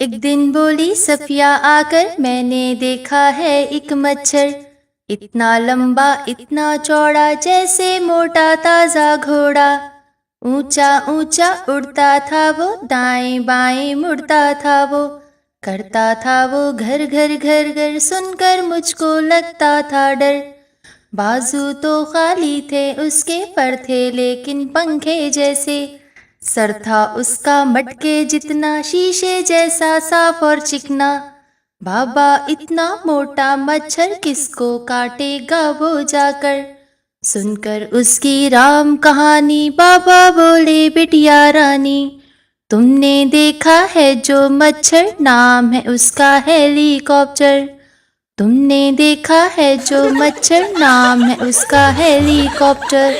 एक दिन बोली सफिया आकर, मैंने देखा है एक मच्छर, इतना लंबा इतना चौड़ा जैसे मोटा ताजा घोड़ा। ऊंचा ऊंचा उड़ता था वो, दाएं बाएं मुड़ता था वो, करता था वो घर घर घर घर, सुनकर मुझको लगता था डर। बाजू तो खाली थे उसके, पर थे लेकिन पंखे जैसे। सर था उसका मटके जितना, शीशे जैसा साफ और चिकना। बाबा इतना मोटा मच्छर किसको काटेगा वो जाकर। सुनकर उसकी राम कहानी, बाबा बोले बिटिया रानी, तुमने देखा है जो मच्छर, नाम है उसका हेलीकॉप्टर। तुमने देखा है जो मच्छर, नाम है उसका हेलीकॉप्टर।